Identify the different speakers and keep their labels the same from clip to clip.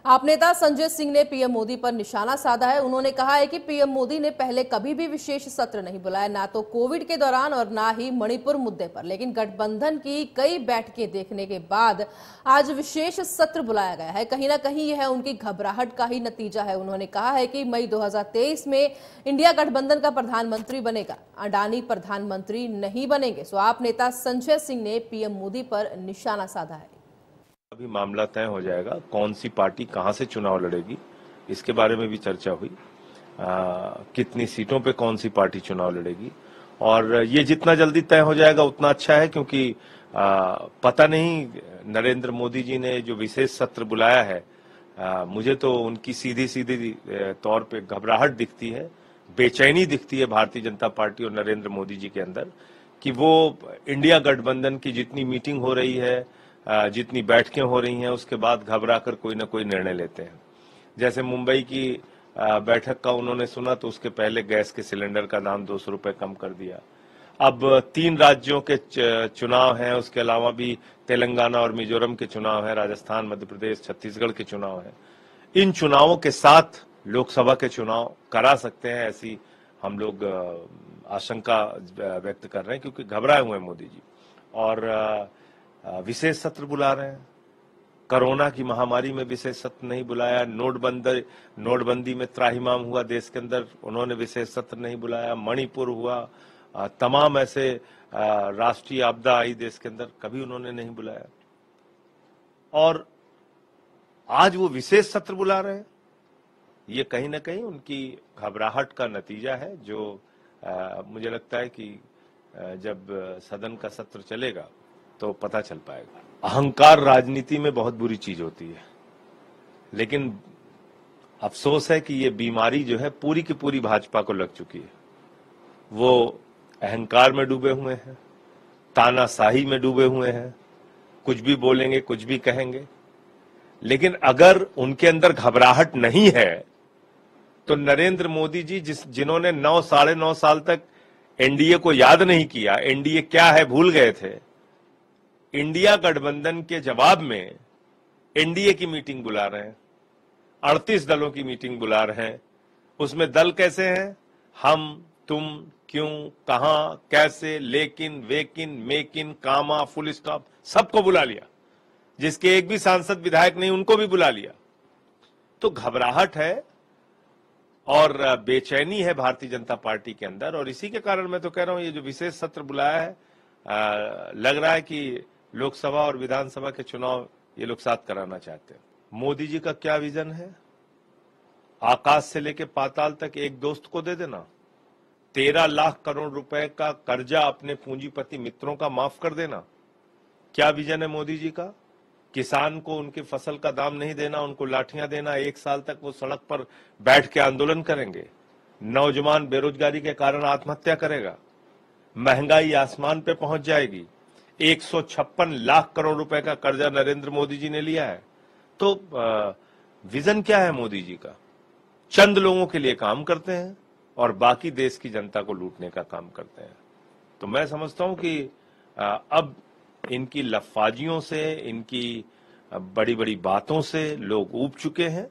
Speaker 1: आप नेता संजय सिंह ने पीएम मोदी पर निशाना साधा है। उन्होंने कहा है कि पीएम मोदी ने पहले कभी भी विशेष सत्र नहीं बुलाया, ना तो कोविड के दौरान और ना ही मणिपुर मुद्दे पर। लेकिन गठबंधन की कई बैठकें देखने के बाद आज विशेष सत्र बुलाया गया है। कहीं ना कहीं यह उनकी घबराहट का ही नतीजा है। उन्होंने कहा है कि मई 2023 में इंडिया गठबंधन का प्रधानमंत्री बनेगा, अडानी प्रधानमंत्री नहीं बनेंगे। सो आप नेता संजय सिंह ने पीएम मोदी पर निशाना साधा है।
Speaker 2: अभी मामला तय हो जाएगा, कौन सी पार्टी कहां से चुनाव लड़ेगी, इसके बारे में भी चर्चा हुई। कितनी सीटों पे कौन सी पार्टी चुनाव लड़ेगी, और ये जितना जल्दी तय हो जाएगा उतना अच्छा है, क्योंकि पता नहीं नरेंद्र मोदी जी ने जो विशेष सत्र बुलाया है, मुझे तो उनकी सीधी सीधी तौर पे घबराहट दिखती है, बेचैनी दिखती है भारतीय जनता पार्टी और नरेंद्र मोदी जी के अंदर, कि वो इंडिया गठबंधन की जितनी मीटिंग हो रही है, जितनी बैठकें हो रही हैं, उसके बाद घबरा कर कोई ना कोई निर्णय लेते हैं। जैसे मुंबई की बैठक का उन्होंने सुना तो उसके पहले गैस के सिलेंडर का दाम 200 रुपए कम कर दिया। अब 3 राज्यों के चुनाव हैं, उसके अलावा भी तेलंगाना और मिजोरम के चुनाव हैं, राजस्थान, मध्य प्रदेश, छत्तीसगढ़ के चुनाव हैं। इन चुनावों के साथ लोकसभा के चुनाव करा सकते हैं, ऐसी हम लोग आशंका व्यक्त कर रहे हैं, क्योंकि घबराए हुए हैं मोदी जी और विशेष सत्र बुला रहे हैं। कोरोना की महामारी में विशेष सत्र नहीं बुलाया, नोटबंदी में त्राहिमाम हुआ देश के अंदर, उन्होंने विशेष सत्र नहीं बुलाया, मणिपुर हुआ, तमाम ऐसे राष्ट्रीय आपदा आई देश के अंदर, कभी उन्होंने नहीं बुलाया। और आज वो विशेष सत्र बुला रहे हैं। ये कहीं ना कहीं उनकी घबराहट का नतीजा है, जो मुझे लगता है कि जब सदन का सत्र चलेगा तो पता चल पाएगा। अहंकार राजनीति में बहुत बुरी चीज होती है, लेकिन अफसोस है कि ये बीमारी जो है पूरी की पूरी भाजपा को लग चुकी है। वो अहंकार में डूबे हुए हैं, तानाशाही में डूबे हुए हैं, कुछ भी बोलेंगे, कुछ भी कहेंगे। लेकिन अगर उनके अंदर घबराहट नहीं है तो नरेंद्र मोदी जी जिन्होंने 9 साढ़े 9 साल तक एनडीए को याद नहीं किया, एनडीए क्या है भूल गए थे, इंडिया गठबंधन के जवाब में एनडीए की मीटिंग बुला रहे हैं, 38 दलों की मीटिंग बुला रहे हैं। उसमें दल कैसे हैं? हम, तुम, क्यों, कहां, कैसे, लेकिन, वेकिन, मेकिन, कामा, फुल स्टॉप, सबको बुला लिया। जिसके एक भी सांसद विधायक नहीं उनको भी बुला लिया। तो घबराहट है और बेचैनी है भारतीय जनता पार्टी के अंदर, और इसी के कारण मैं तो कह रहा हूं ये जो विशेष सत्र बुलाया है, लग रहा है कि लोकसभा और विधानसभा के चुनाव ये लोग साथ कराना चाहते हैं। मोदी जी का क्या विजन है? आकाश से लेके पाताल तक एक दोस्त को दे देना, 13 लाख करोड़ रुपए का कर्जा अपने पूंजीपति मित्रों का माफ कर देना। क्या विजन है मोदी जी का? किसान को उनकी फसल का दाम नहीं देना, उनको लाठियां देना, 1 साल तक वो सड़क पर बैठ के आंदोलन करेंगे, नौजवान बेरोजगारी के कारण आत्महत्या करेगा, महंगाई आसमान पे पहुंच जाएगी, 156 लाख करोड़ रुपए का कर्जा नरेंद्र मोदी जी ने लिया है। तो विजन क्या है मोदी जी का? चंद लोगों के लिए काम करते हैं और बाकी देश की जनता को लूटने का काम करते हैं। तो मैं समझता हूं कि अब इनकी लफाजियों से, इनकी बड़ी बड़ी बातों से लोग ऊब चुके हैं,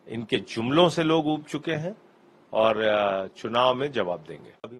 Speaker 2: इनके जुमलों से लोग ऊब चुके हैं, और चुनाव में जवाब देंगे।